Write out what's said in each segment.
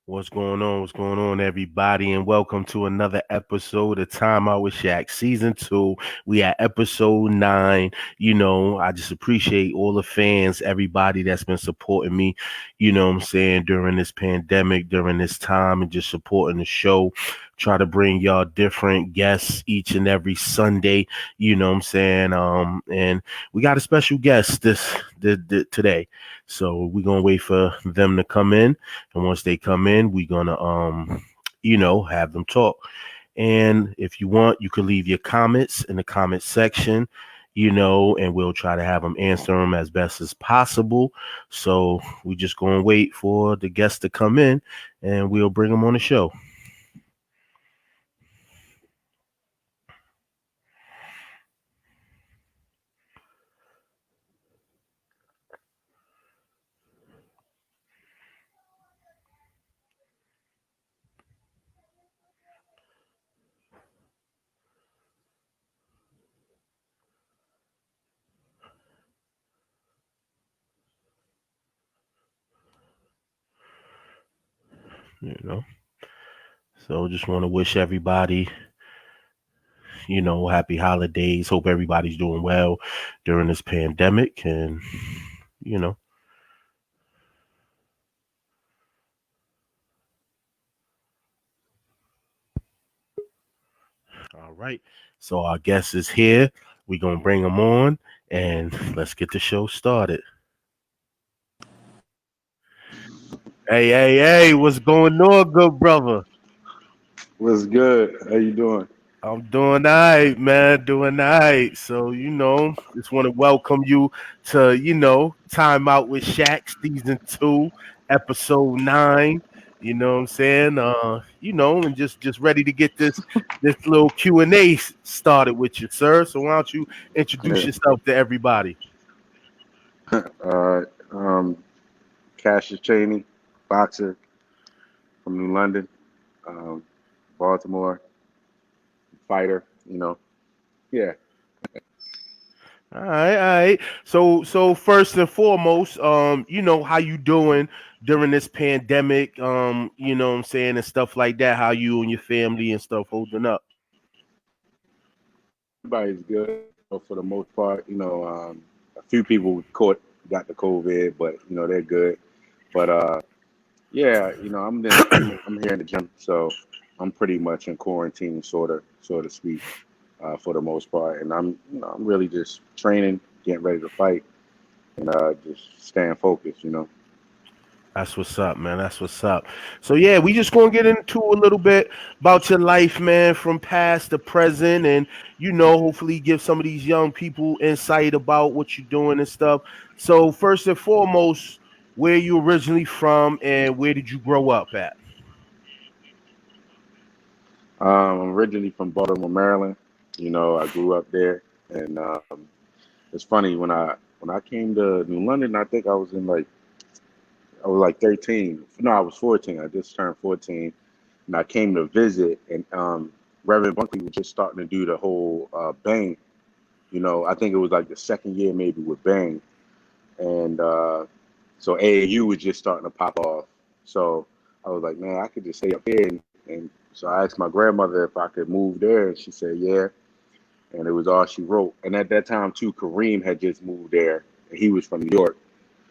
What's going on? What's going on, everybody? And welcome to another episode of Time Out with Shaq, Season 2. We at episode 9. I just appreciate all the fans, everybody that's been supporting me, what I'm saying, during this pandemic, during this time, and just supporting the show. Try to bring y'all different guests each and every Sunday, what I'm saying? And we got a special guest today. So we're going to wait for them to come in. And once they come in, we're gonna have them talk. And if you want, you can leave your comments in the comment section, and we'll try to have them answer them as best as possible. So we just gonna wait for the guests to come in, and we'll bring them on the show. You know. So just want to wish everybody, happy holidays. Hope everybody's doing well during this pandemic, and you know. All right. So our guest is here. We're gonna bring him on and let's get the show started. Hey, what's going on, good brother? What's good? How you doing? I'm doing all right, man. Doing all right. So, just want to welcome you to, Time Out with Shaq, season 2, episode 9. You know what I'm saying? And just ready to get this little Q&A started with you, sir. So why don't you introduce Yeah. yourself to everybody? Uh, Cassius Chaney, boxer from New London, um, Baltimore, fighter. Yeah. All right. So first and foremost, how you doing during this pandemic? What I'm saying, and stuff like that. How you and your family and stuff holding up? Everybody's good for the most part. A few people got the COVID, but they're good. But yeah, I'm here in the gym, so I'm pretty much in quarantine, sort of speak, for the most part. And I'm really just training, getting ready to fight, and just staying focused. That's what's up, man. That's what's up. So yeah, we just gonna get into a little bit about your life, man, from past to present, and hopefully give some of these young people insight about what you're doing and stuff. So first and foremost, where you originally from, and where did you grow up at? I'm originally from Baltimore, Maryland. I grew up there, and it's funny when I came to New London. I think I was like 13. No, I was 14. I just turned 14, and I came to visit, and Reverend Bunkley was just starting to do the whole Bang. I think it was like the second year maybe with Bang, and so AAU was just starting to pop off. So I was like, man, I could just stay up here, and so I asked my grandmother if I could move there, and she said, yeah, and it was all she wrote. And at that time too, Kareem had just moved there, and he was from New York.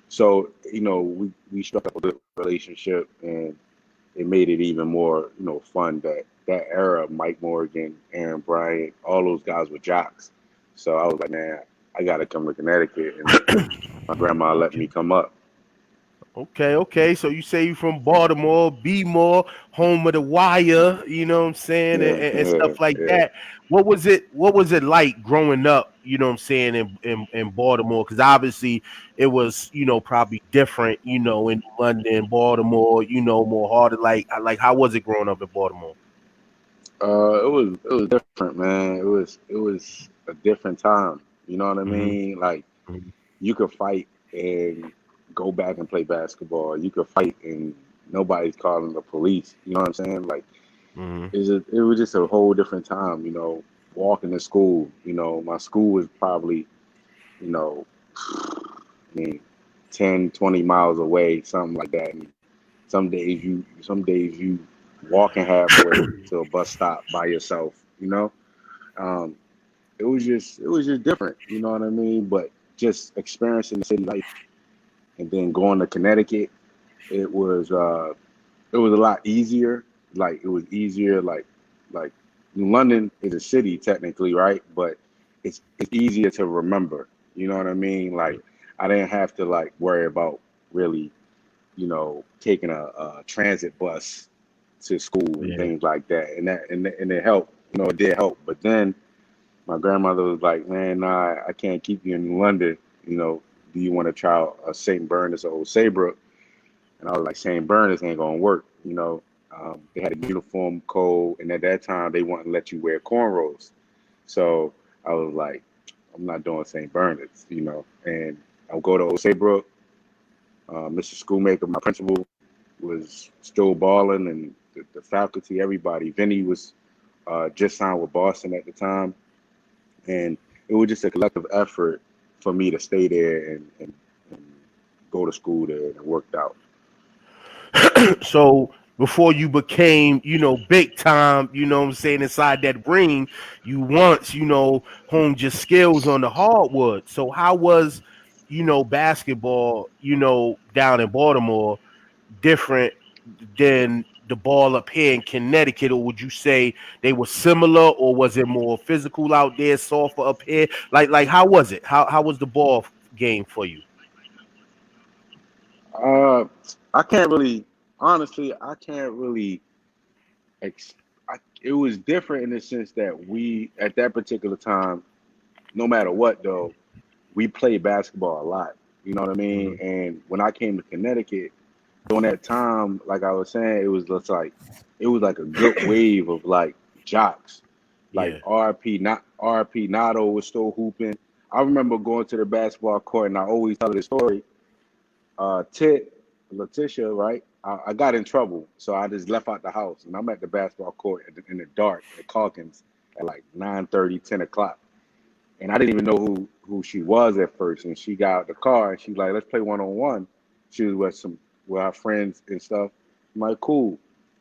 So we struck up a good relationship, and it made it even more fun that era. Mike Morgan, Aaron Bryant, all those guys were jocks. So I was like, man, I got to come to Connecticut, and my grandma let Okay. me come up. Okay. So you say you from Baltimore, B-more, home of the wire, you know what I'm saying, and, Yeah, and, and stuff yeah, like yeah. that. What was it like growing up, you know what I'm saying, in Baltimore? Because obviously it was, probably different, in London, Baltimore, more harder. Like how was it growing up in Baltimore? It was different, man. It was a different time. You know what I Hmm. mean? Like Hmm. you could fight and go back and play basketball. You could fight and nobody's calling the police. You know what I'm saying? Like Hmm. it was just a whole different time. Walking to school. My school was probably you know I mean 10, 20 miles away, something like that. Some days you walking halfway to a bus stop by yourself. Um, it was just different. You know what I mean? But just experiencing the city life and then going to Connecticut, it was uh, it was a lot easier. Like it was easier. Like London is a city technically, right? But it's easier to remember. You know what I mean? Like I didn't have to like worry about really, taking a transit bus to school and Yeah. things like that. And it helped. It did help. But then my grandmother was like, "Man, nah, I can't keep you in London. You know, do you want to try a St. Bernard's or Old Saybrook?" And I was like, "St. Bernard's ain't gonna work." They had a uniform code, and at that time they wouldn't let you wear cornrows. So I was like, "I'm not doing St. Bernard's." And I'll go to Old Saybrook. Mr. Schoolmaker, my principal, was still balling, and the faculty, everybody. Vinny was just signed with Boston at the time, and it was just a collective effort for me to stay there and go to school there, and it worked out. So before you became, big time, what I'm saying, inside that ring, you once, honed your skills on the hardwood. So how was, basketball, down in Baltimore different than the ball up here in Connecticut? Or would you say they were similar, or was it more physical out there, softer up here? Like how was it? How was the ball game for you? Uh, I can't really, honestly, I can't really. Ex- it was different in the sense that we, at that particular time, no matter what though, we played basketball a lot. You know what I mean? Mhm. And when I came to Connecticut during that time, like I was saying, it was like a good wave of like jocks, like Yeah. RP Nato was still hooping. I remember going to the basketball court, and I always tell this story. Tit Letitia, right? I got in trouble, so I just left out the house, and I'm at the basketball court in the dark at Calkins at like 9:30, 10 o'clock, and I didn't even know who she was at first. And she got out the car, and she's like, "Let's play 1-on-1." She was with her friends and stuff. I'm like, "Cool."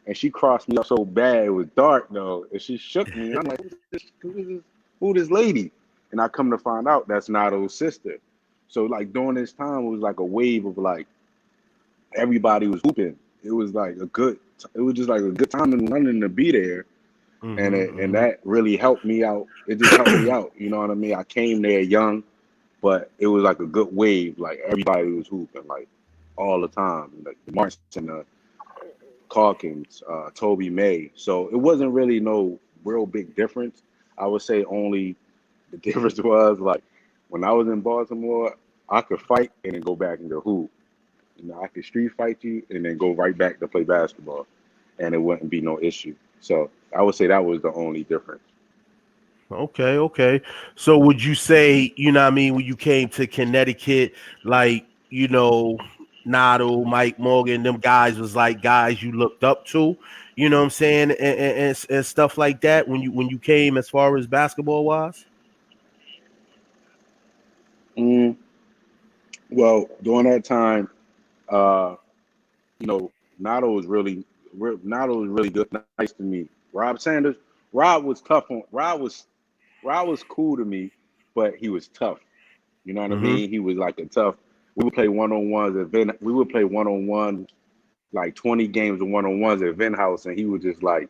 And she crossed me up so bad, it was dark though, and she shook me. And I'm like, "Who this lady?" And I come to find out that's Nato's sister. So like during this time, it was like a wave of like everybody was hooping. It was like it was just like a good time in London to be there, and Hmm. that really helped me out. It just helped me out. You know what I mean? I came there young, but it was like a good wave. Like everybody was hooping like all the time. Like Martin, Calkins, Toby May. So it wasn't really no real big difference. I would say only the difference was like when I was in Baltimore, I could fight and then go back and go hoop. I could street fight you and then go right back to play basketball, and it wouldn't be no issue. So I would say that was the only difference. Okay, okay. So would you say, what I mean, when you came to Connecticut, like, Nado, Mike Morgan, them guys was like guys you looked up to, what I'm saying, and stuff like that when you came as far as basketball wise? Mm, well, during that time, uh, Nato was really good, nice to me. Rob Sanders, Rob was tough on. Rob was cool to me, but he was tough. You know what I Mm-hmm. mean? He was like a tough. We would play one on ones at Vin. We would play 1-on-1, like 20 games of 1-on-ones at Vin House, and he was just like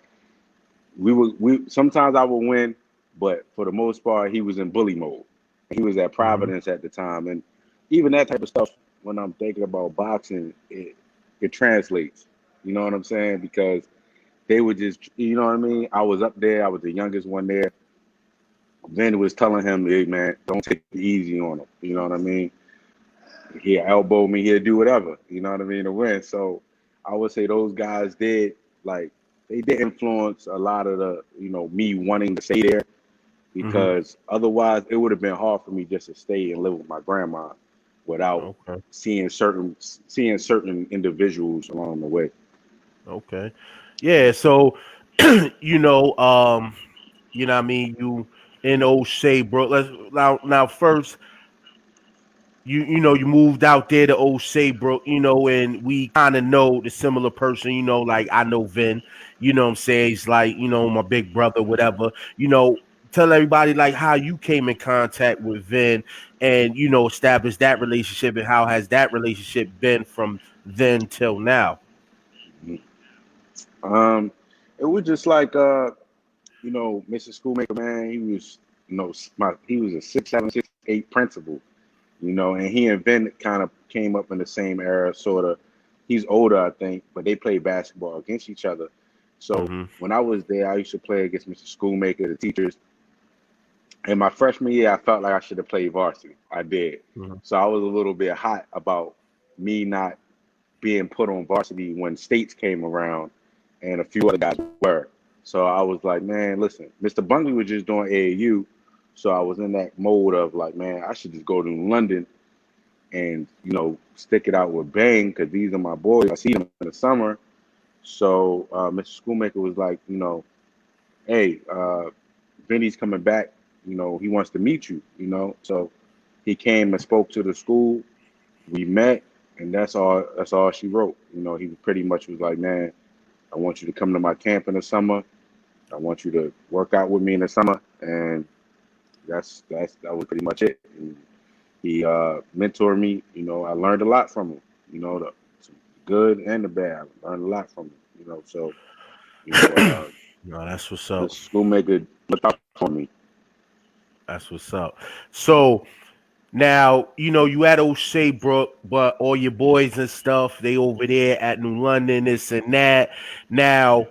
we. Sometimes I would win, but for the most part, he was in bully mode. He was at Mm-hmm. Providence at the time, and even that type of stuff. When I'm thinking about boxing, it translates. You know what I'm saying? Because they would just, you know what I mean. I was up there. I was the youngest one there. Vin was telling him, "Hey man, don't take it easy on him." You know what I mean? He'll elbow me. He'll do whatever. You know what I mean to win. So I would say those guys did like they did influence a lot of the me wanting to stay there Mm-hmm. because otherwise it would have been hard for me just to stay and live with my grandma without Okay. seeing certain individuals along the way. Okay. Yeah. So, you know, um, what I mean, you in O'Shea, bro. Let's now first. you moved out there to Old Saybrook, and we kind of know the similar person, like I know Vin, what I'm saying? He's like, my big brother, whatever. Tell everybody like how you came in contact with Vin and establish that relationship, and how has that relationship been from then till now? Um, it was just like Mr. Schoolmaker, man. He was he was a 6'7", 6'8" principal, and he and Vin kind of came up in the same era, sort of. He's older, I think, but they played basketball against each other. So Mm-hmm. when I was there, I used to play against Mr. Schoolmaker, the teachers. In my freshman year, I felt like I should have played varsity. I did. Mm-hmm. So I was a little bit hot about me not being put on varsity when states came around, and a few other guys were. So I was like, man, listen, Mr. Bungley was just doing AAU. So I was in that mode of like, man, I should just go to London and, stick it out with Bang because these are my boys. I see them in the summer. So Mr. Schoolmaker was like, hey, Vinny's coming back. He wants to meet you, So he came and spoke to the school. We met, and that's all she wrote. He pretty much was like, man, I want you to come to my camp in the summer. I want you to work out with me in the summer, and that was pretty much it. And he mentored me. I learned a lot from him. The good and the bad. I learned a lot from him. So you know, No, that's what's the up. schoolmaker looked out for me. That's what's up. So now, you at O'Shea Brook, but all your boys and stuff, they over there at New London, this and that. Now,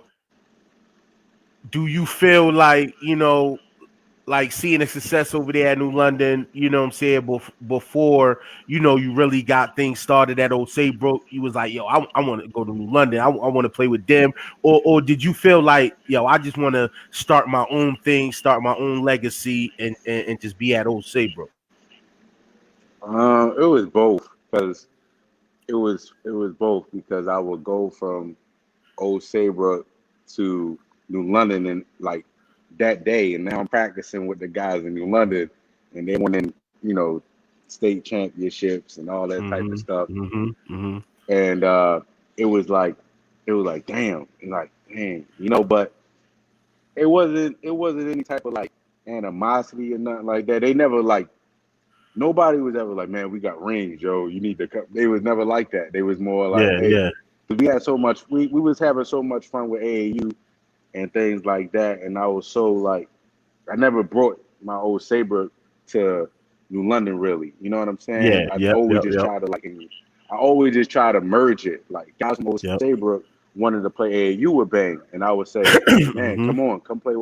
do you feel like, like seeing the success over there at New London, what I'm saying, before, you really got things started at Old Saybrook, you was like, yo, I want to go to New London. I want to play with them. Or did you feel like, yo, I just want to start my own thing, start my own legacy and just be at Old Saybrook? It was both because it was both because I would go from Old Saybrook to New London and like that day, and now I'm practicing with the guys in New London, and they winning, state championships and all that type of Mm-hmm. stuff. Mm-hmm. Mm-hmm. And it was like, damn, and like, dang, but it wasn't any type of like animosity or nothing like that. They never like nobody was ever like, man, we got rings, Joe. You need to come. They was never like that. They was more like, Yeah, hey, yeah. because we had so much, we was having so much fun with AAU and things like that. And I was so like, I never brought my old Sabre to New London really. You know what I'm saying? Yeah, I yep, always yep, just yep, try to like, I always just try to merge it. Like guys from old yep. Sabre wanted to play AAU with Bang, and I would say, man, Mm-hmm. come on, come play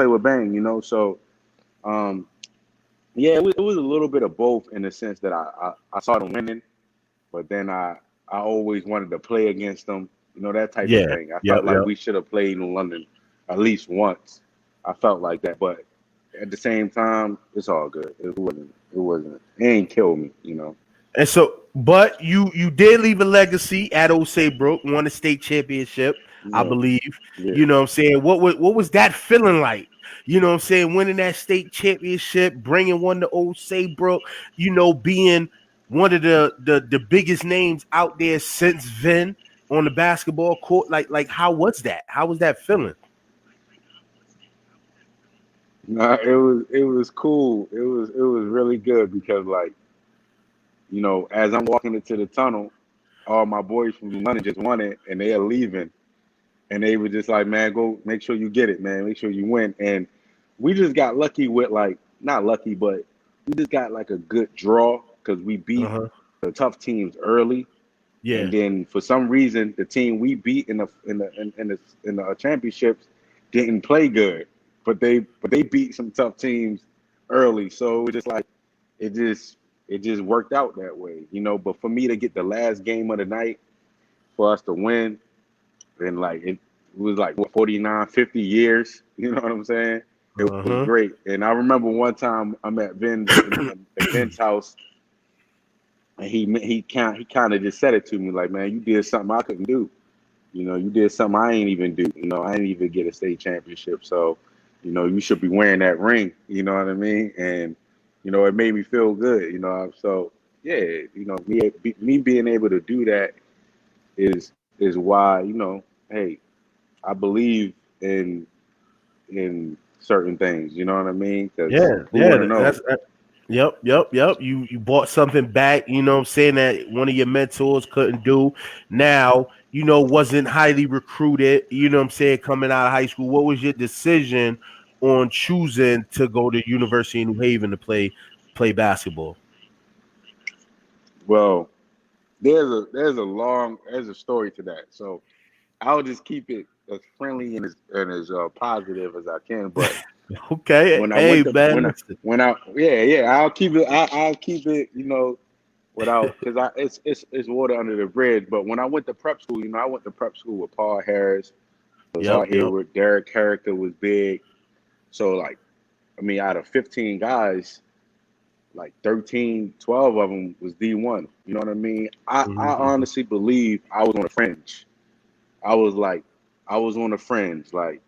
with Bang. So um, yeah, it was a little bit of both in the sense that I saw them winning, but then I always wanted to play against them, that type of Yeah, thing. I yep, felt like yep. we should have played in London at least once. I felt like that, but at the same time, it's all good. It ain't killed me. And so, but you did leave a legacy at Old Saybrook, won a state championship, I Yeah, believe. yeah. You know what I'm saying? What was that feeling like? You know what I'm saying? Winning that state championship, bringing one to Old Saybrook, being one of the biggest names out there since Vin on the basketball court. Like how was that? How was that feeling? Nah, it was cool. It was really good because like, as I'm walking into the tunnel, all my boys from London just won it and they are leaving. And they were just like, man, go make sure you get it, man. Make sure you win. And we just got lucky with like, not lucky, but we just got like a good draw because we beat Uh-huh. the tough teams early. And Yeah. then for some reason, the team we beat in the championships didn't play good, but they beat some tough teams early. So it just like it just worked out that way. But for me to get the last game of the night for us to win, and like it was like what 49, 50 years. You know what I'm saying? It was Uh-huh. great. And I remember one time I'm at Vin's at Vin's house, and he kind of just said it to me like, man, you did something I couldn't do. You did something I ain't even do. I ain't even get a state championship. So, you should be wearing that ring. You know what I mean? And it made me feel good. So yeah, me being able to do that is why hey, I believe in in certain things. You know what I mean? Because Yeah, who yeah, wouldn't know? yep. You bought something back, you know what I'm saying, that one of your mentors couldn't do. Now, wasn't highly recruited, you know what I'm saying, coming out of high school. What was your decision on choosing to go to University of New Haven to play basketball? Well, there's a story to that. So I'll just keep it as friendly and as positive as I can. But Okay, when I hey went to man, listen. when I yeah, I'll keep it without, because I it's water under the bridge. But when I went to prep school, I went to prep school with Paul Harris, Yep, Lazar yep. Hayward, Derek Character was big. So like, I mean, out of 15 guys, like 13, 12 of them was D1. You know what I mean? I Hmm. honestly believe I was on the fringe. I was like, I was on the fringe. Like,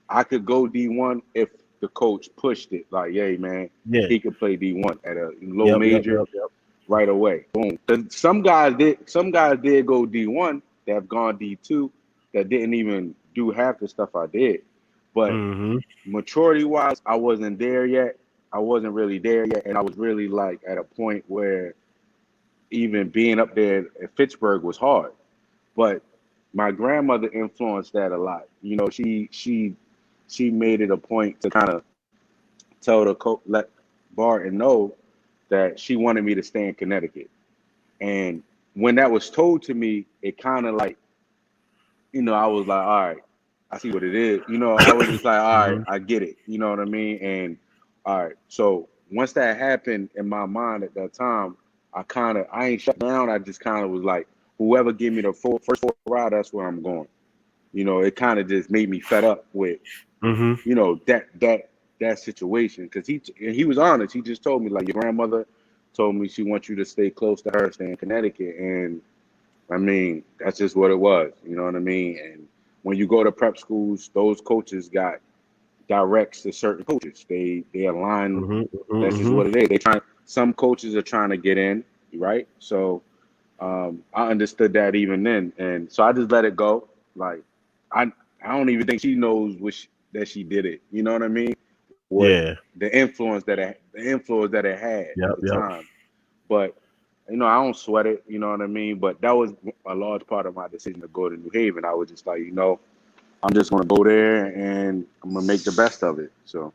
I could go D1 if the coach pushed it. Like, hey man, Yeah. he could play D1 at a low Yep, yep, major yep, yep. right away. Boom. 'Cause some guys did go D1 that have gone D2 that didn't even do half the stuff I did. But Hmm. maturity wise, I wasn't there yet. I wasn't really there yet, and I was really like at a point where even being up there at Fitchburg was hard. But my grandmother influenced that a lot. She made it a point to kind of let Barton know that she wanted me to stay in Connecticut. And when that was told to me, it kind of like, I was like, all right, I see what it is. I was just like, all right, Hmm. I get it. You know what I mean? And all right, so once that happened in my mind at that time, I ain't shut down. I just kind of was like, whoever give me the first four ride, that's where I'm going. It kind of just made me fed up with, Hmm. that situation, because he was honest. He just told me, like, your grandmother told me she wants you to stay close to her, stay in Connecticut, and I mean, that's just what it was. You know what I mean? And when you go to prep schools, those coaches got directs to certain coaches. They align. Hmm. That's just Hmm. what it is. They try. Some coaches are trying to get in, right? So I understood that even then, and so I just let it go. Like, I I don't even think she knows that she did it. You know what I mean? What Yeah. the influence that it had Yep, at the yep. time. But I don't sweat it. You know what I mean? But that was a large part of my decision to go to New Haven. I was just like, I'm just gonna go there and I'm gonna make the best of it. So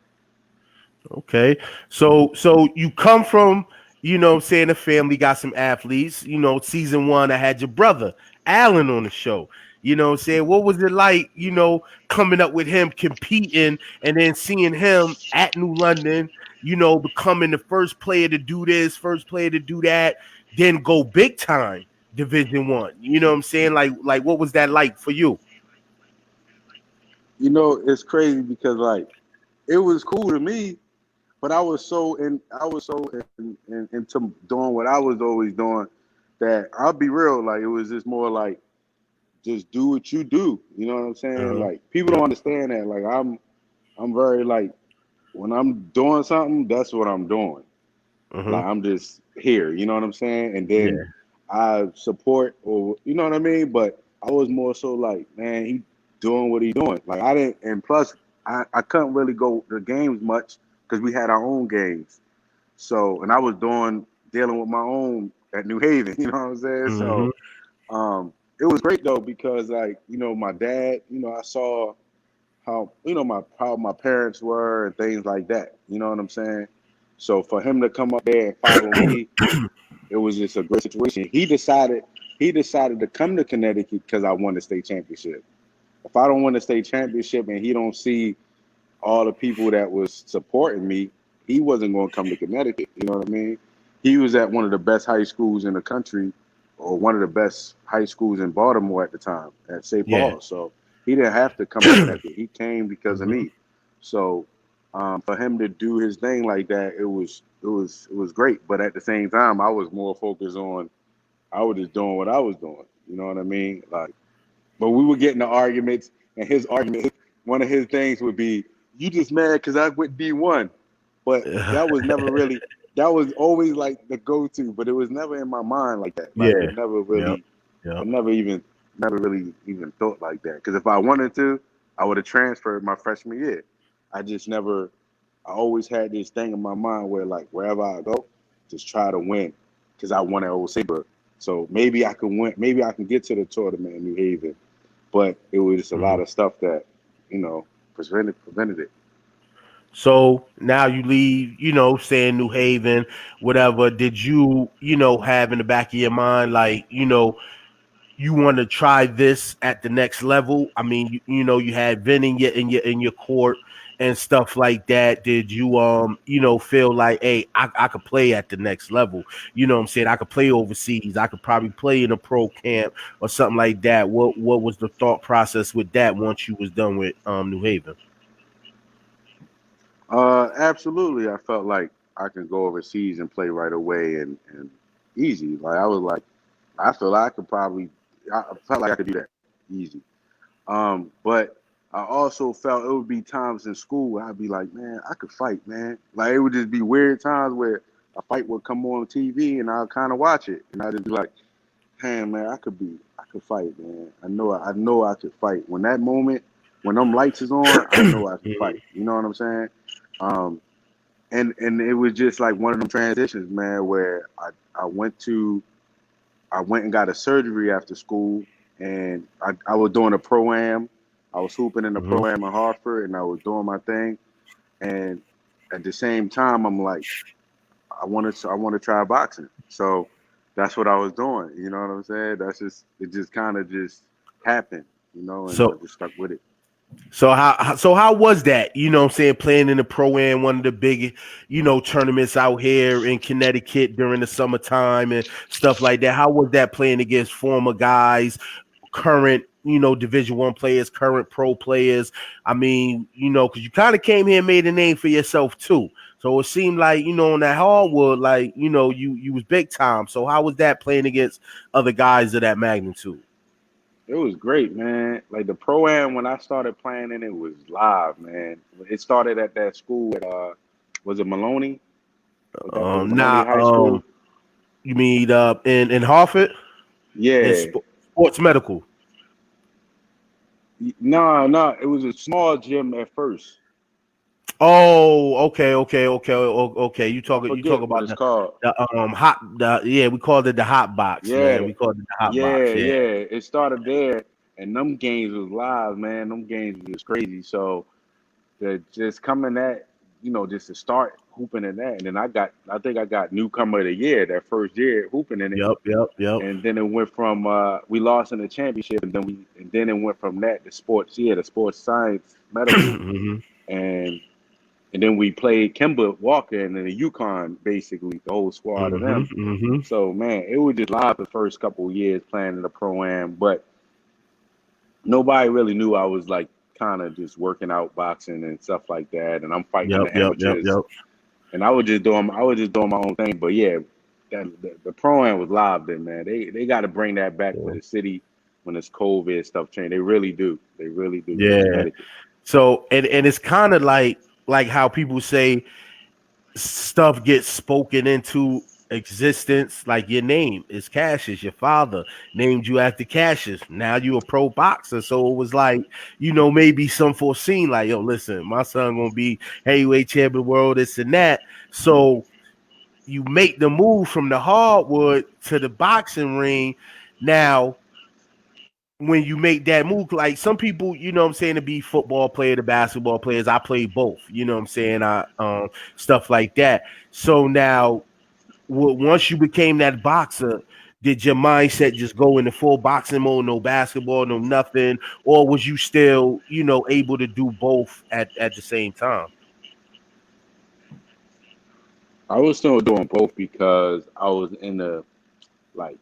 Okay. So you come from, saying the family got some athletes. Season one, I had your brother Alan on the show. Saying what was it like, coming up with him competing and then seeing him at New London, becoming the first player to do this, first player to do that, then go big time Division One. You know what I'm saying? Like what was that like for you? it's crazy because like it was cool to me, but I was so into doing what I was always doing that I'll be real. Like, it was just more like, just do what you do. You know what I'm saying? Uh-huh. Like, people don't Yep. understand that. Like, I'm very like, when I'm doing something, that's what I'm doing. Uh-huh. Like, I'm just here. You know what I'm saying? And then Yeah. I support, or you know what I mean. But I was more so like, man, he doing what he doing. Like, I didn't, and plus I couldn't really go to games much because we had our own games. So, and I was dealing with my own at New Haven. You know what I'm saying? Mm-hmm. So it was great though, because like, my dad, I saw how my parents were and things like that. You know what I'm saying? So for him to come up there and follow me, it was just a great situation. He decided to come to Connecticut because I won the state championship. If I don't win the state championship and he don't see all the people that was supporting me, he wasn't going to come to Connecticut. You know what I mean? He was at one of the best high schools in the country, or one of the best high schools in Baltimore at the time, at St. Yeah. Paul. So he didn't have to come to Connecticut. He came because of Hmm. me. So for him to do his thing like that, it was great. But at the same time, I was more focused on, I was just doing what I was doing. You know what I mean? Like, but we would get into arguments, and his argument, one of his things would be, "You just mad because I went D1." But that was never really. That was always like the go-to, but it was never in my mind like that. Like Yeah. it never Yep. really. I Yep. never really even thought like that. Because if I wanted to, I would have transferred my freshman year. I just never. I always had this thing in my mind where like wherever I go, just try to win, because I want an old Saber. So maybe I can win. Maybe I can get to the tournament in New Haven, but it was just a lot Mhm. of stuff that you know prevented it. So now you leave, saying New Haven, whatever. Did you, have in the back of your mind, like, you want to try this at the next level? I mean, you had Vin in your court and stuff like that. Did you feel like, hey, I could play at the next level? You know what I'm saying? I could play overseas. I could probably play in a pro camp or something like that. What was the thought process with that once you was done with New Haven? Absolutely. I felt like I could go overseas and play right away and easy. Like I was like, I feel like I could probably, I felt like I could do that easy. But I also felt it would be times in school where I'd be like, man, I could fight, man. Like it would just be weird times where a fight would come on TV and I'll kind of watch it and I'd just be like, hey, man, I could fight, man. I know I could fight. When that moment, when them lights is on, I know I could fight. You know what I'm saying? Um, and it was just like one of them transitions, man, where I went to I went and got a surgery after school, and I was doing a pro-am. I was hooping in the Mhm. pro-am in Hartford, and I was doing my thing. And at the same time, I'm like, I want to try boxing. So that's what I was doing. You know what I'm saying? That's just it. Just kind of just happened, and I So just stuck with it. so how was that? You know what I'm saying, playing in the pro am, one of the big, tournaments out here in Connecticut during the summertime and stuff like that. How was that playing against former guys, current, division 1 players, current pro players? I mean, because you kind of came here and made a name for yourself too. So it seemed like, on that hardwood, like, you was big time. So how was that playing against other guys of that magnitude? It was great, man. Like the pro-am when I started playing in it was live, man. It started at that school at was it Maloney? Was that the Maloney Now, High School? you mean in Hartford in Yeah. sports medical? No, no, it was a small gym at first. Oh, okay. You I talk forget what about it's called. yeah, we called it the hot box, man. Yeah, We called it the hot yeah, box. Yeah. yeah. It started there, and them games was live, man. Them games was crazy. So the just coming at, just to start hooping in that, and then I think I got newcomer of the year that first year hooping in it, Yep. and then it went from we lost in the championship, and then it went from that to sports, the sports science medical, hmm and and then we played Kimber Walker and then the Yukon, basically the whole squad of them. hmm So man, it was just live the first couple of years playing in the pro am, but nobody really knew I was like kind of just working out boxing and stuff like that, and I'm fighting Yep, the yep, yep, amateurs, yep. and I was just doing my own thing. But yeah, the pro am was live then, man. They got to bring that back for Yeah. the city when it's COVID stuff change. They really do. They really do for Yeah. Connecticut. So and it's kind of like how people say stuff gets spoken into existence. Like your name is Cassius, your father named you after Cassius. Now you a pro boxer, so it was like, maybe some foreseen, like, yo, listen, my son gonna be heavyweight champion of the world, this and that. So you make the move from the hardwood to the boxing ring. Now when you make that move, like some people, what I'm saying, to be football player, to basketball players, I play both, what I'm saying, I stuff like that. So now once you became that boxer, did your mindset just go into full boxing mode, no basketball, no nothing, or was you still, able to do both at the same time? I was still doing both because I was in the like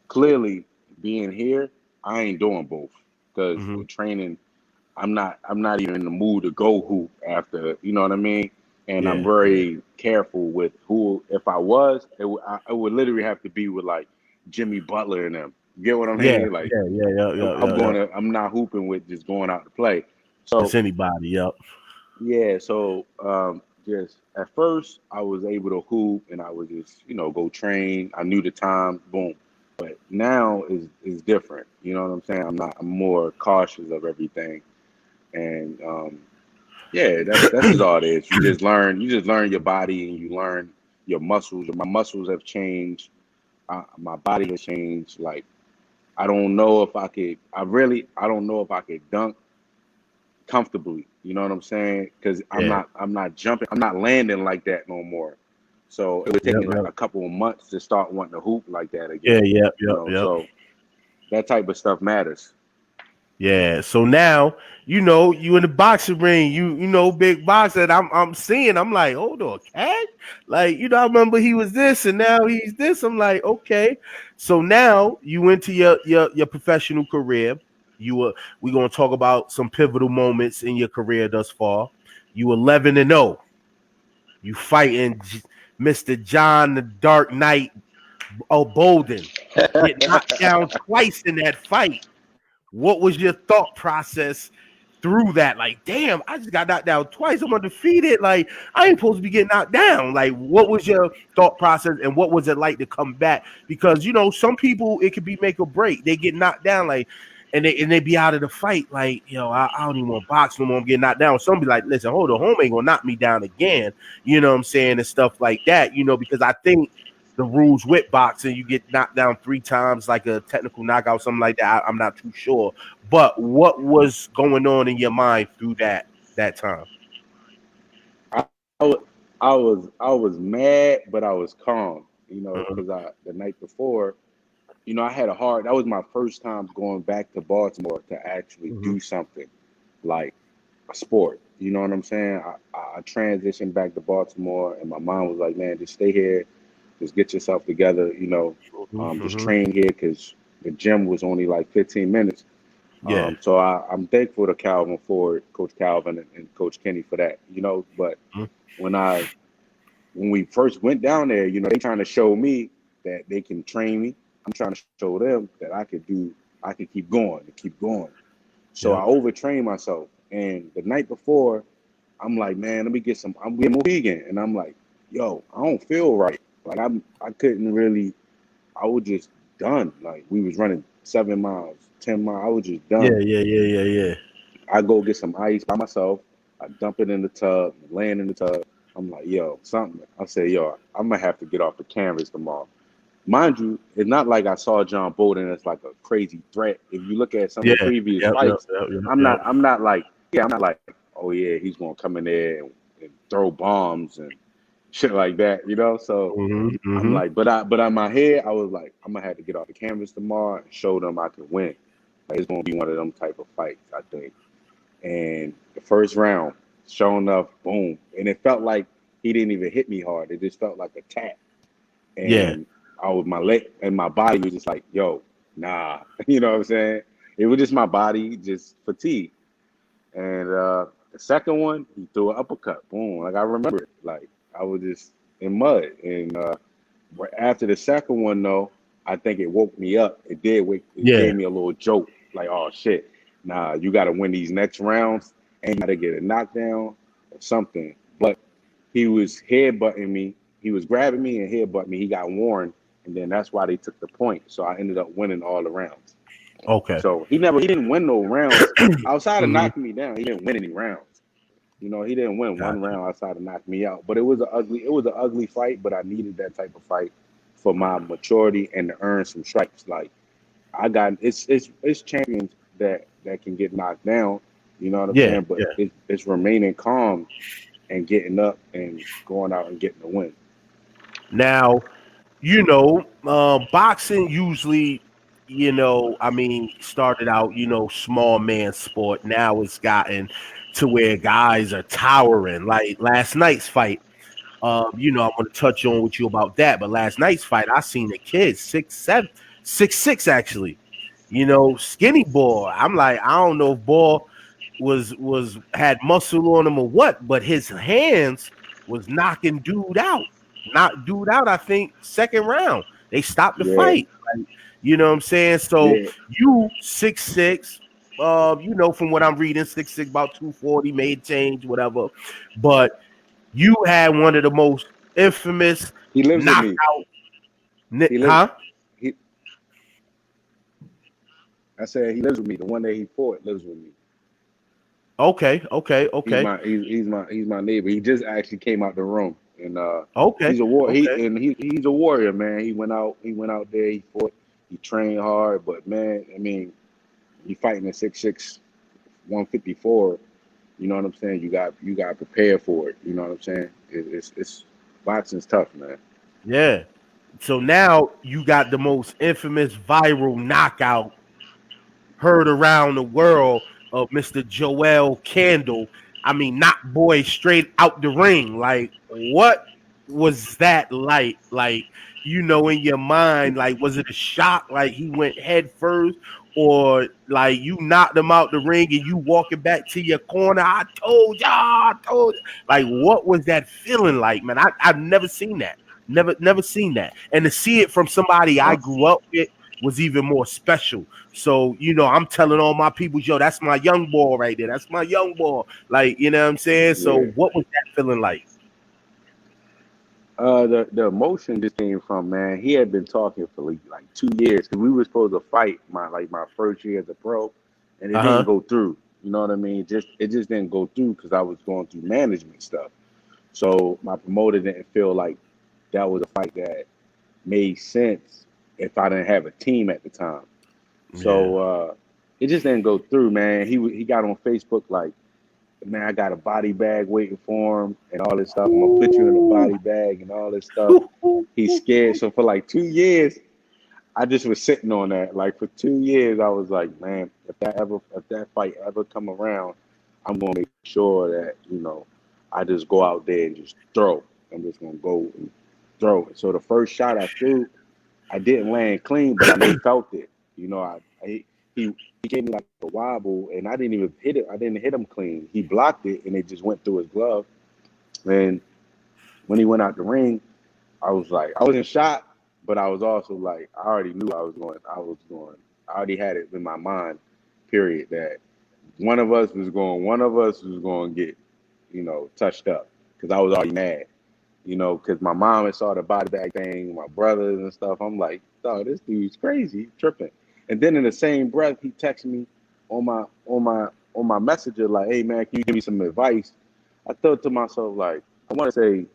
clearly being here. I ain't doing both because Mm-hmm. with training, I'm not even in the mood to go hoop after. You know what I mean? And I'm Yeah. very careful with who. If I was, it would literally have to be with like Jimmy Butler and them. You get what I Yeah, mean? Like yeah. I'm not hooping with just going out to play. It's So anybody, yep. yeah, so just at first I was able to hoop and I would just, go train. I knew the time, boom. But now is different. You know what I'm saying? I'm more cautious of everything. And yeah, that's just all it is. You just learn your body and you learn your muscles. My muscles have changed. My body has changed. Like I don't know if I could. I don't know if I could dunk comfortably. You know what I'm saying? Because Yeah. I'm not jumping. I'm not landing like that no more. So it would take Yep. me like Yep. a couple of months to start wanting to hoop like that Yeah. again. Yep. Yep. Yep. So that type of stuff matters. Yeah. So now, you in the boxing ring, big boxer. And I'm seeing, I'm like, hold on, cat. Like, I remember he was this and now he's this. I'm like, okay. So now you into your professional career. We're gonna talk about some pivotal moments in your career thus far. You 11-0. You fighting Mr. John the Dark Knight Bolden. Get knocked down twice in that fight. What was your thought process through that? Like, damn, I just got knocked down twice. I'm undefeated. Like, I ain't supposed to be getting knocked down. Like, what was your thought process and what was it like to come back? Because some people it could be make or break. They get knocked down, like, and they be out of the fight. Like, I don't even want to box no more. I'm getting knocked down. Some be like, listen, hold on, home ain't gonna knock me down again. You know what I'm saying? And stuff like that. Because I think the rules with boxing, you get knocked down 3 times, like a technical knockout, something like that. I'm not too sure. But what was going on in your mind through that time? I, wa- I was mad, but I was calm. Mhm, Because the night before, I had a hard. That was my first time going back to Baltimore to actually mhm. do something like a sport. You know what I'm saying? I transitioned back to Baltimore, and my mom was like, "Man, just stay here, just get yourself together. Mhm, Just mhm. train here because the gym was only like 15 minutes." Yeah. So I'm thankful to Calvin Ford, Coach Calvin, and Coach Kenny for that. But Mhm. when I when we first went down there, they trying to show me that they can train me. I'm trying to show them that I can keep going and keep going. So I Yep. overtrained myself. And the night before, I'm like, man, let me get some. I'm getting vegan, and I'm like, yo, I don't feel right. Like I couldn't really. I was just done. Like we was running 7 miles, 10 miles. I was just Yeah, done. yeah, yeah, yeah, yeah. I go get some ice by myself. I dump it in the tub, laying in the tub. I'm like, yo, something. I say, yo, I'm gonna have to get off the canvas tomorrow. Mind you, it's not like I saw John Bolden as like a crazy threat. If you look at some of the Yeah. previous Yep, yep, fights, yep, yep, I'm yep. not. I'm not like. Yeah, I'm not like. Oh yeah, he's gonna come in there and throw bombs and shit like that. So Mhm, I'm mhm. like, but on my head, I was like, I'm gonna have to get off the canvas tomorrow and show them I can win. Like, it's gonna be one of them type of fights, I think. And the first round, sure enough, boom. And it felt like he didn't even hit me hard. It just felt like a tap. Yeah. And I was my leg and my body was just like, yo, nah. You know what I'm saying? It was just my body just fatigued. And the second one, he threw an uppercut. Boom. Like I remember it. Like I was just in mud. And after the second one though, I think it woke me up. It did wake it Yeah. gave me a little joke. Like, oh shit. Nah, you gotta win these next rounds and you gotta get a knockdown or something. But he was headbutting me. He was grabbing me and headbutting me. He got warned, and then that's why they took the point. So I ended up winning all the rounds. Okay. So he didn't win no rounds outside of Mhm. knocking me down. He didn't win any rounds. He didn't win one Gotcha. round outside of knocking me out. But it was an ugly fight. But I needed that type of fight for my maturity and to earn some stripes. Like I got it's champions that can get knocked down. You know what I'm Yeah, saying? But yeah. it's remaining calm and getting up and going out and getting the win. Now, boxing usually, I mean, started out, small man sport. Now it's gotten to where guys are towering. Like last night's fight, I want to touch on with you about that. But last night's fight, I seen a kid, 6'7", 6'6", actually. Skinny boy. I'm like, I don't know if boy was had muscle on him or what, but his hands was knocking dude out. Knocked dude out, I think, second round. They stopped the Yeah, fight. Like, you know what I'm saying? So yeah, you 6'6", from what I'm reading, 6'6", about 240, made change, whatever. But You had one of the most infamous He lives with me. knockout, He lives. huh? He. I said he lives with me. The one that he fought lives with me. Okay, okay, He's okay, my he's my neighbor. He just actually came out the room, and okay, he's a war okay. he's a warrior, man. He went out there. He fought. He trained hard, but man, I mean, you fighting at 6'6", 154. You know what I'm saying? You got to prepare for it. You know what I'm saying? It's boxing's tough, man. Yeah. So now you got the most infamous viral knockout heard around the world of Mr. Joel Candle. I mean, knock boy straight out the ring. Like, what was that like? Like, in your mind, like, was it a shock? Like, he went head first, or like you knocked him out the ring and you walking back to your corner? I told y'all, I told. Like, what was that feeling like, man? I've never seen that. Never seen that. And to see it from somebody I Uh, grew up with was even more special. So, I'm telling all my people, yo, that's my young boy right there. That's my young boy. Like, you know what I'm saying? So yeah. what was that feeling like? The emotion just came from, man. He had been talking for like 2 years because we were supposed to fight my first year as a pro, and it didn't Uh-huh. go through. You know what I mean? It just didn't go through because I was going through management stuff. So my promoter didn't feel like that was a fight that made sense if I didn't have a team at the time. Yeah. So it just didn't go through, man. He got on Facebook like, man, I got a body bag waiting for him and all this stuff. I'm gonna put you in a Ooh. body bag and all this stuff. He's scared. So for like 2 years, I just was sitting on that. Like for 2 years, I was like, man, if that fight ever come around, I'm gonna make sure that I just go out there and just throw. I'm just gonna go and throw it. So the first shot I threw, I didn't land clean, but I felt it. He gave me like a wobble, and I didn't even hit it. I didn't hit him clean. He blocked it, and it just went through his glove. And when he went out the ring, I was in shock, but I was also like, I already knew I was going. I was going. I already had it in my mind, period, that one of us was going to get, touched up because I was already mad. Because my mom had saw the body bag thing, my brothers and stuff. I'm like, oh, this dude's crazy, he's tripping. And then in the same breath, he texted me on my messenger like, hey man, can you give me some advice? I thought to myself like, I want to say,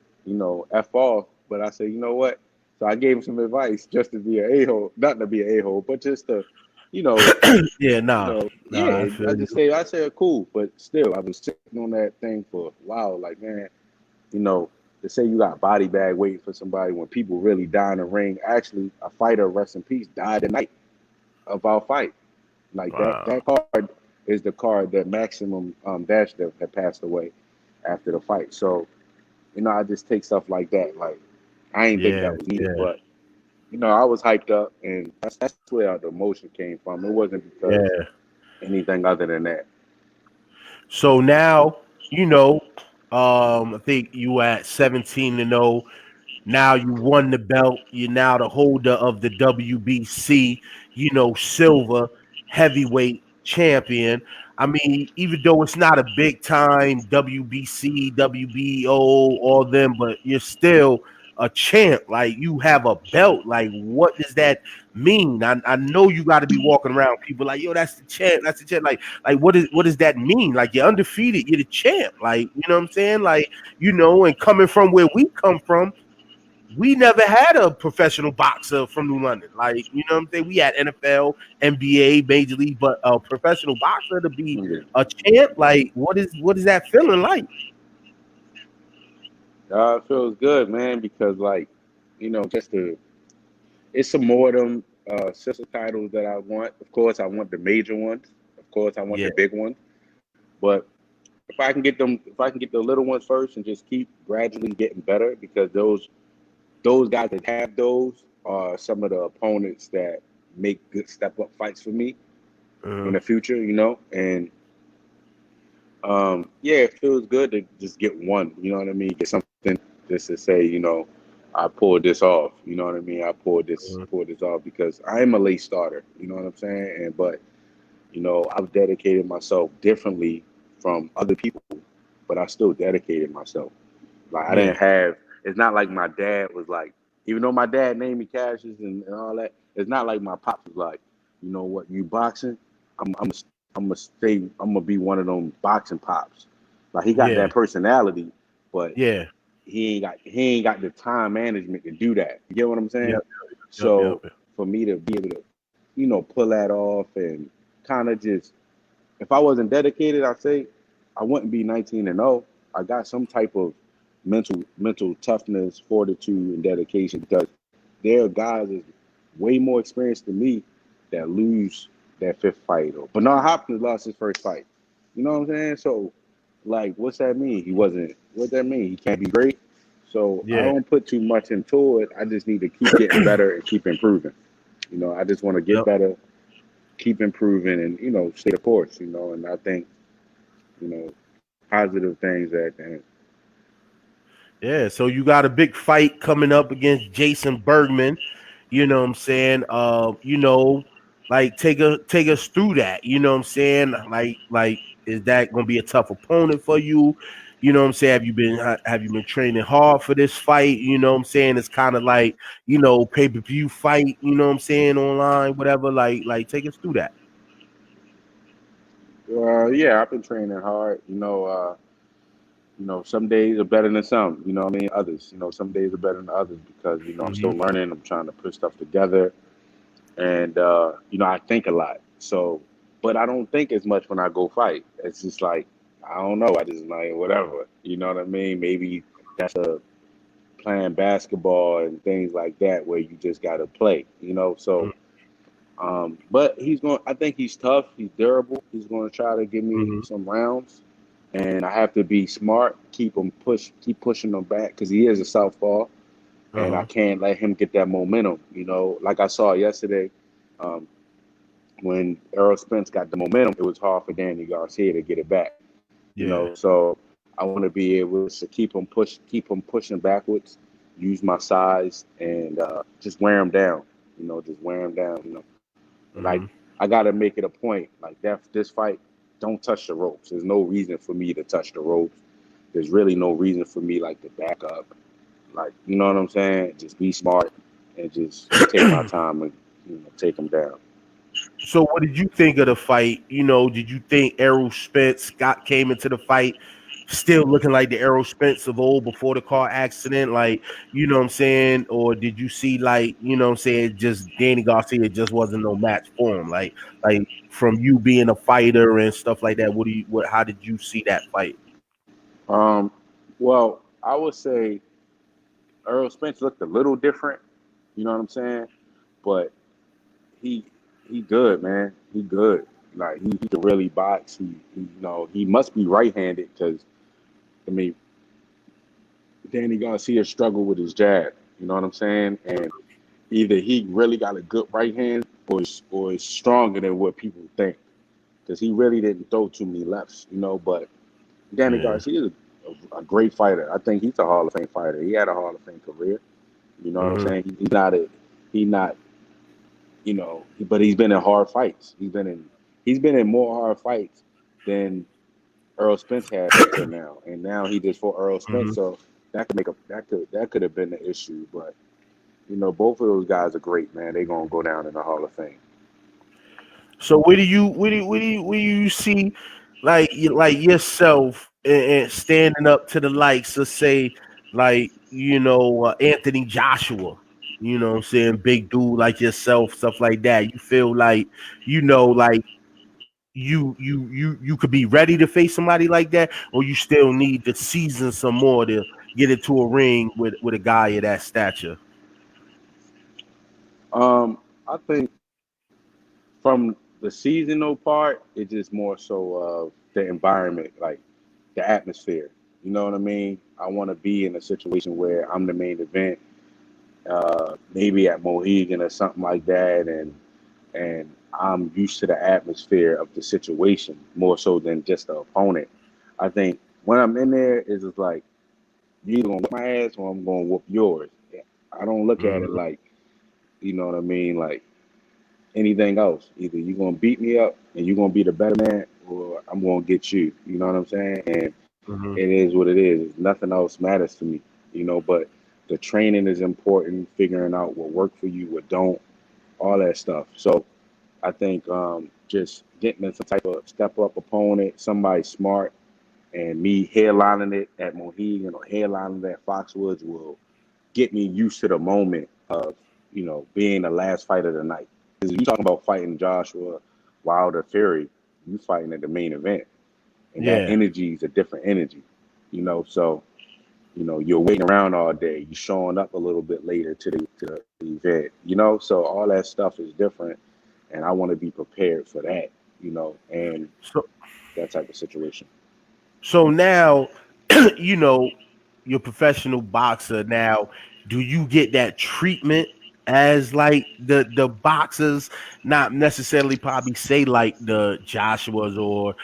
f off, but I said, you know what? So I gave him some advice just to be an a hole, not to be an a hole, but just to, you know, Yeah, nah. Nah, I yeah. feel you. I said cool, but still, I was sitting on that thing for a while, like man, you know, to say you got body bag waiting for somebody when people really die in the ring. Actually, a fighter, rest in peace, died the night of our fight. Like that, Wow. that card is the card that Maximum Dash had passed away after the fight. So, I just take stuff like that. Like, I ain't think Yeah, that was needed, yeah, but I was hyped up, and that's where the emotion came from. It wasn't because yeah. anything other than that. So now, you know, I think you at 17-0. Now you won the belt. You're now the holder of the WBC, silver heavyweight champion. I mean, even though it's not a big time WBC, WBO, all them, but you're still a champ. Like you have a belt. Like, what does that mean? I know you got to be walking around people like, yo, that's the champ. That's the champ. Like what does that mean? Like you're undefeated. You're the champ. Like, you know what I'm saying? Like, and coming from where we come from, we never had a professional boxer from New London. Like, you know what I'm saying? We had NFL, NBA, Major League, but a professional boxer to be Yeah. a champ, like what is that feeling like? It feels good, man, because like, just it's some more of them sister titles that I want. Of course, I want the major ones. Of course, I want Yeah. the big ones. But if I can get the little ones first and just keep gradually getting better, because those guys that have those are some of the opponents that make good step up fights for me in Uh, the future. And yeah, it feels good to just get one. You know what I mean? Get something just to say, I pulled this off. You know what I mean? I uh, pulled this off because I am a late starter. You know what I'm saying? But I've dedicated myself differently from other people, but I still dedicated myself. Like I Yeah. didn't have. It's not like my dad was like. Even though my dad named me Cassius and all that, it's not like my pops was like, you know what, you boxing, I'm gonna stay, I'm gonna be one of them boxing pops. Like he got Yeah. that personality, but Yeah. he ain't got the time management to do that. You get what I'm saying? Yep. Yep. So Yep. for me to be able to, pull that off and kind of just, if I wasn't dedicated, I'd say I wouldn't be 19-0. I got some type of mental toughness, fortitude, and dedication because there are guys that's way more experienced than me that lose that fifth fight. Or Bernard Hopkins lost his first fight. You know what I'm saying? So, like, what's that mean? He wasn't. What that mean? He can't be great. So I Yeah. don't put too much into it. I just need to keep getting better and keep improving. I just want to get Yep. better, keep improving, and stay the course. And I think positive things at the end. Yeah. So you got a big fight coming up against Jason Bergman. You know what I'm saying? Like take us through that. You know what I'm saying? Like is that gonna be a tough opponent for you? You know what I'm saying? Have you been training hard for this fight? You know what I'm saying? It's kind of like, pay-per-view fight, you know what I'm saying, online, whatever. Like take us through that. Yeah, I've been training hard. Some days are better than some. What I mean, others. Some days are better than others because I'm Hmm. still learning. I'm trying to put stuff together, and I think a lot. So, but I don't think as much when I go fight. It's just like I don't know. I just like whatever. You know what I mean? Maybe that's a playing basketball and things like that where you just got to play. So. But he's going. I think he's tough. He's durable. He's going to try to give me Hmm. some rounds, and I have to be smart. Keep pushing him back because he is a southpaw, and I Uh-huh. can't let him get that momentum. Like I saw yesterday, um, when Errol Spence got the momentum, it was hard for Danny Garcia to get it back. Yeah. So I want to be able to keep him pushing backwards, use my size, and just wear him down. Just wear him down. Like Hmm. I gotta make it a point. Like that this fight, don't touch the ropes. There's no reason for me to touch the ropes. There's really no reason for me like to back up. Like you know what I'm saying? Just be smart and just take my time and take them down. So what did you think of the fight? Did you think Errol Spence came into the fight still looking like the Errol Spence of old before the car accident? Like, you know what I'm saying? Or did you see, like, you know what I'm saying, just Danny Garcia just wasn't no match for him? Like from you being a fighter and stuff like that, how did you see that fight? Um, well, I would say Earl Spence looked a little different. You know what I'm saying? But he he good, man. He good. Like he can really box. He must be right-handed because I mean Danny Garcia struggled with his jab. You know what I'm saying? And either he really got a good right hand or is stronger than what people think. Because he really didn't throw too many lefts, But Danny Yeah. Garcia is a great fighter. I think he's a Hall of Fame fighter. He had a Hall of Fame career. You know what I'm Hmm. saying? He not, but he's been in hard fights. He's been in more hard fights than Earl Spence has until now. And now he just fought Earl Spence, Hmm. so that could have been the issue. But both of those guys are great, man. They're gonna go down in the Hall of Fame. So where do you see like yourself and standing up to the likes of, say, like, Anthony Joshua, you know what I'm saying, big dude like yourself, stuff like that. You feel like, like you could be ready to face somebody like that, or you still need to season some more to get into a ring with a guy of that stature? I think from the seasonal part, it's just more so of the environment, like the atmosphere. You know what I mean? I want to be in a situation where I'm the main event, maybe at Mohegan or something like that, and I'm used to the atmosphere of the situation more so than just the opponent. I think when I'm in there, it's just like you either gonna whip my ass or I'm gonna whoop yours. I don't look at it Hmm. like what I mean, like anything else. Either you're gonna beat me up and you're gonna be the better man, or I'm gonna get you. You know what I'm saying? And Mhm. it is what it is. Nothing else matters to me, but the training is important, figuring out what worked for you, what don't, all that stuff. So I think just getting in some type of step up opponent, somebody smart, and me headlining it at Mohegan or headlining it at Foxwoods will get me used to the moment of, being the last fight of the night. Because you talking about fighting Joshua, Wilder, Fury, you fighting at the main event, and that Yeah. energy is a different energy, So you're waiting around all day, you're showing up a little bit later to the event, So all that stuff is different, and I want to be prepared for that, and So that type of situation. so now, you know, you're a professional boxer now. Do you get that treatment as like the boxers, not necessarily probably say like the Joshuas or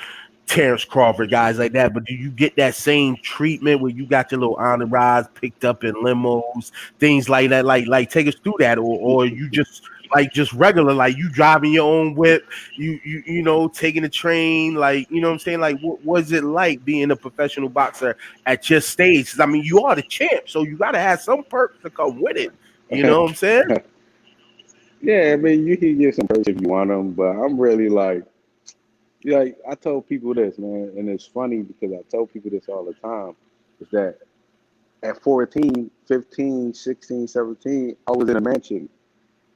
Terrence Crawford, guys like that. But do you get that same treatment where you got your little entourage picked up in limos, things like that? Like take us through that, or you just like just regular, like you driving your own whip, taking the train, like what I'm saying? Like what was it like being a professional boxer at your stage? 'Cause, I mean, you are the champ, so you gotta have some perks to come with it. You know what I'm saying? Yeah, I mean, you can get some perks if you want them, but I'm really like I told people this, man, and it's funny because I tell people this all the time, is that at 14, 15, 16, 17, I was in a mansion.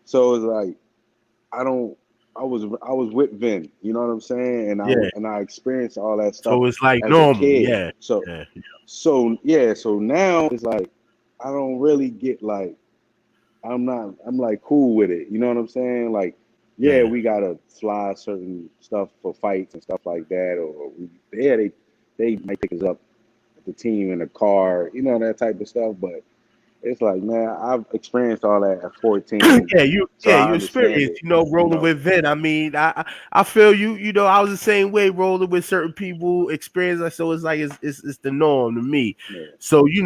So it's like I don't I was with Vin, you know what I'm saying? And Yeah. I experienced all that stuff So it's like as a normal. kid. Yeah. So Yeah. so yeah, so now it's like I don't really get like I'm like cool with it. You know what I'm saying? Like, yeah, Yeah. we gotta fly certain stuff for fights and stuff like that, or they might pick us up the team in a car, that type of stuff. But it's like, man, I've experienced all that at 14, Yeah, you so yeah, I you understand experienced, it. You rolling know, with Vin. I mean, I feel you, I was the same way rolling with certain people, experience like so it's like it's the norm to me. yeah. So, we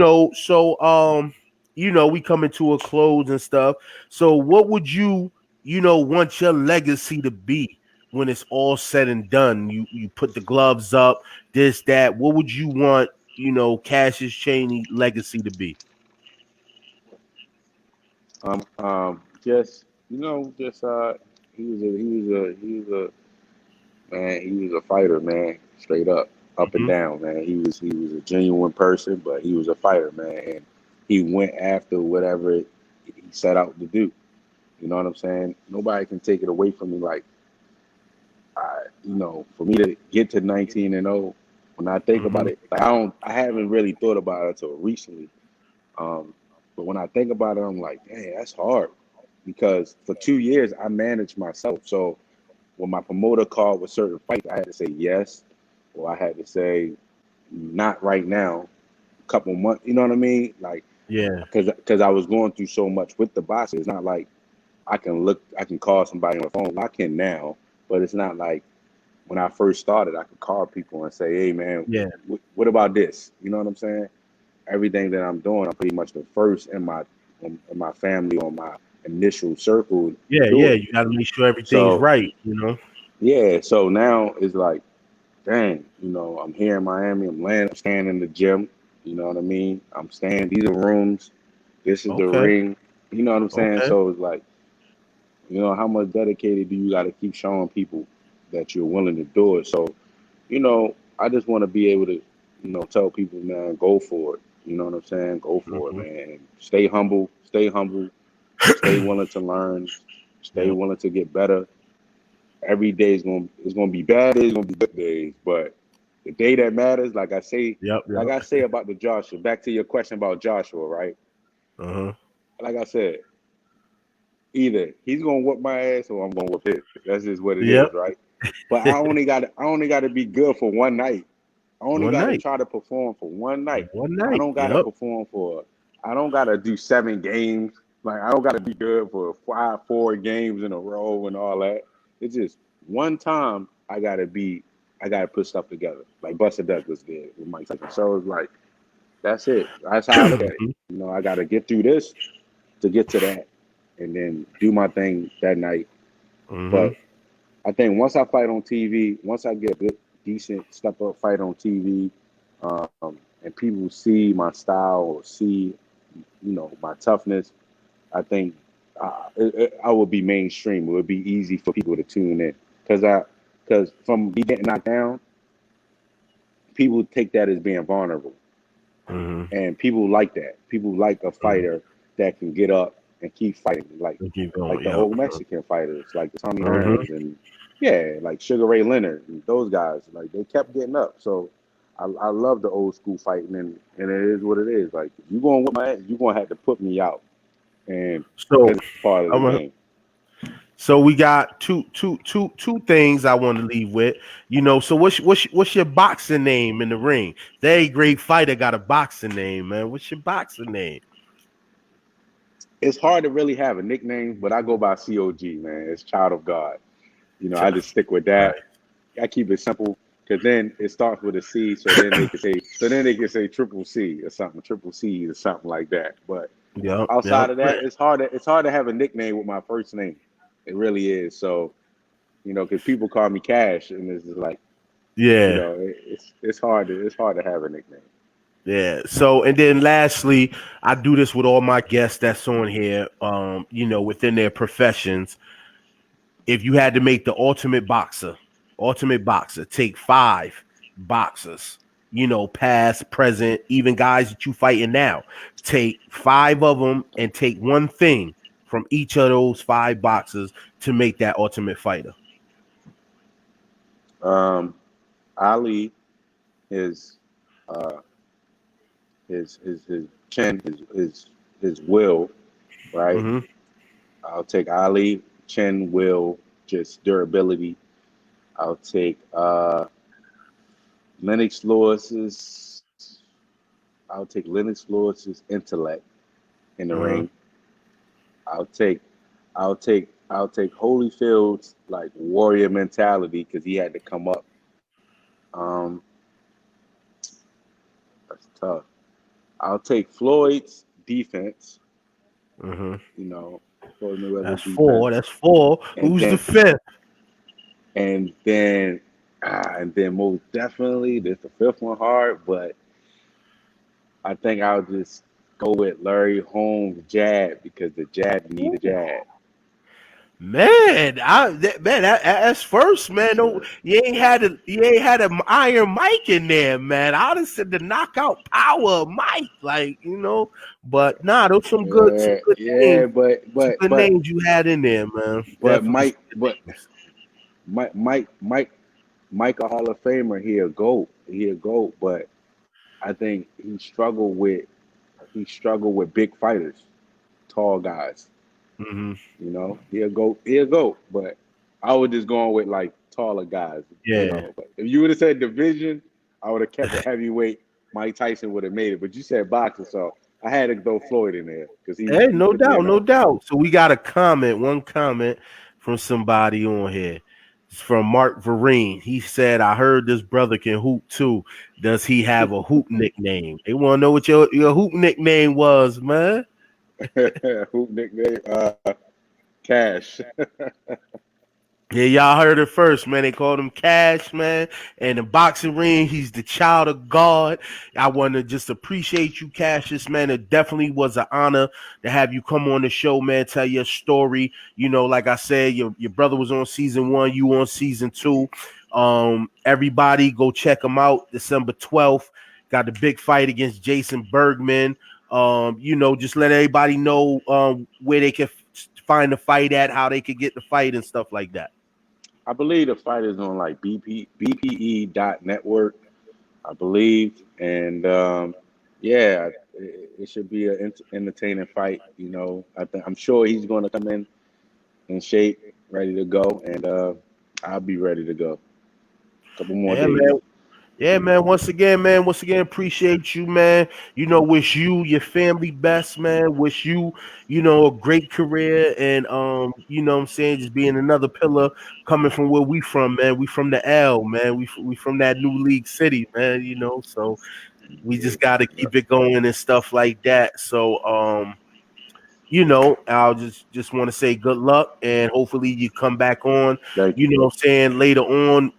coming to a close and stuff. So what would you want your legacy to be when it's all said and done? You put the gloves up, this, that. What would you want, Cassius Chaney legacy to be? Just just he was a fighter, man, straight up and Hmm. down, man. He was a genuine person, but he was a fighter, man, and he went after whatever he set out to do. You know what I'm saying? Nobody can take it away from me. Like, for me to get to 19-0, when I think about Hmm. it, like I haven't really thought about it until recently. Um, but when I think about it, I'm like, dang, that's hard because for 2 years I managed myself. So when my promoter called with certain fights, I had to say yes, or I had to say not right now. A couple months, you know what I mean? Like, Yeah, because I was going through so much with the boxing. It's not like I can call somebody on the phone. I can now, but it's not like when I first started. I could call people and say, "Hey, man, yeah. what about this?" You know what I'm saying? Everything that I'm doing, I'm pretty much the first in my family or my initial circle to Yeah, do yeah, it. you gotta make sure everything's So right. yeah, so now it's like, dang, I'm here in Miami. I'm staying in the gym. You know what I mean? I'm staying. These are rooms. This is the Okay, ring. You know what I'm saying? okay. So it's like, how much dedicated do you got to keep showing people that you're willing to do it? So, I just want to be able to, tell people, man, go for it. You know what I'm saying? Go for it, Mhm. man. Stay humble. Stay humble. Stay willing to learn. Stay Yep, willing to get better. Every day is gonna be bad days, gonna be good days, but the day that matters, yep, like yep. I say about the Joshua. Back to your question about Joshua, right? Uh-huh. Like I said, either he's gonna whoop my ass or I'm gonna whoop his. That's just what it Yep. is, right? But I only got to be good for one night. I only One got to night. try to perform for one night. One I night. don't got to Yep. perform for. I don't got to do 7 games. Like I don't got to be good for 4 games in a row and all that. It's just one time. I gotta put stuff together, like Buster Douglas did with Mike Tyson. So it's like that's it. That's how I look at it. Mhm. I got to get through this to get to that, and then do my thing that night. Mhm. But I think once I fight on TV, once I get a good, decent step up fight on TV, and people see my style or see, my toughness, I think I would be mainstream. It would be easy for people to tune in because from me getting knocked down, people take that as being vulnerable, Mm-hmm. and people like that. People like a Mm-hmm. fighter that can get up and keep fighting, Keep like going. the Yep. old Mexican fighters, like the Tommy Mm-hmm. Hearns and yeah, like Sugar Ray Leonard and those guys. Like they kept getting up. So I love the old school fighting, and it is what it is. Like if you going to whip my ass, you gonna have to put me out, and So because it's part of the I'm a, game. so we got two things I want to leave with. So what's your boxing name in the ring? Very great fighter got a boxing name, man. What's your boxing name? It's hard to really have a nickname, but I go by COG, man. It's Child of God. I just stick with Right. that. I keep it simple because then it starts with a C, so then they can say triple C or something, triple C or something like that. But Yep. Yep. outside of that, it's hard to have a nickname with my first name. It really is. So because people call me Cash, and it's just like Yeah. it's hard to have a nickname. Yeah. So, and then lastly, I do this with all my guests that's on here. Within their professions, if you had to make the ultimate boxer, take five boxers, past, present, even guys that you fighting now, take five of them and take one thing from each of those five boxers to make that ultimate fighter. Um, Ali, his uh, his chin, his will, right? Mm-hmm. I'll take Ali, chin, will, just durability. I'll take Lennox Lewis's. I'll take Lennox Lewis's intellect in the Mm-hmm. ring. I'll take I'll take Holyfield's like warrior mentality because he had to come up. Um, that's tough. I'll take Floyd's defense. Mm-hmm. You know, Floyd Mayweather's That's defense, four. That's four. and Who's the then fifth? and then and then most definitely there's the fifth one hard, but I think I'll just go with Larry Holmes' jab because the jab need a jab. Man, that's first, man. No, So, you ain't had an iron mic in there, man. I'd have said the knockout power of Mike, But nah, those yeah, yeah, names, but some but good but names you had in there, man. but Definitely some Mike, good but names. Mike a Hall of Famer. He a goat, but I think he struggled with big fighters, tall guys. Hmm. He a goat, but I was just going with like taller guys. Yeah. But if you would have said division, I would have kept it heavyweight. Mike Tyson would have made it, but you said boxing, so I had to throw Floyd in there because Hey, he no could, doubt, no doubt. So we got one comment from somebody on here. It's from Mark Vereen. He said, I heard this brother can hoop too. Does he have a hoop nickname? They want to know what your hoop nickname was, man. Who nickname Cash. Yeah, y'all heard it first, man. They called him Cash, man. And the boxing ring, he's the child of God. I want to just appreciate you, Cassius, man. It definitely was an honor to have you come on the show, man. Tell your story. Like I said, your brother was on season one, you on season two. Everybody go check him out. December 12th. Got the big fight against Jason Bergman. Just let everybody know where they can find the fight at, how they could get the fight and stuff like that. I believe the fight is on like bpe.network, I believe, and yeah, it should be an entertaining fight. I'm sure he's going to come in shape, ready to go, and I'll be ready to go. A couple more Yeah, days. man. Yeah, man. Once again, appreciate you, man. Wish you your family best, man. Wish you, a great career and what I'm saying, just being another pillar coming from where we from, man. We from the L, man. We from that new league city, man, so we Yeah, just gotta yeah. keep it going and stuff like that. So I'll just want to say good luck and hopefully you come back on, Thank you. what I'm saying, later on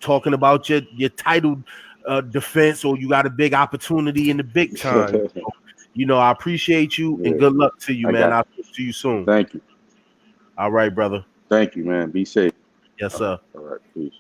talking about your title defense or you got a big opportunity in the big time. So, I appreciate you and Yeah, good luck to you, I man. got I'll talk to you soon. Thank you. All right, brother. Thank you, man. Be safe. Yes, All right. sir. All right. Peace.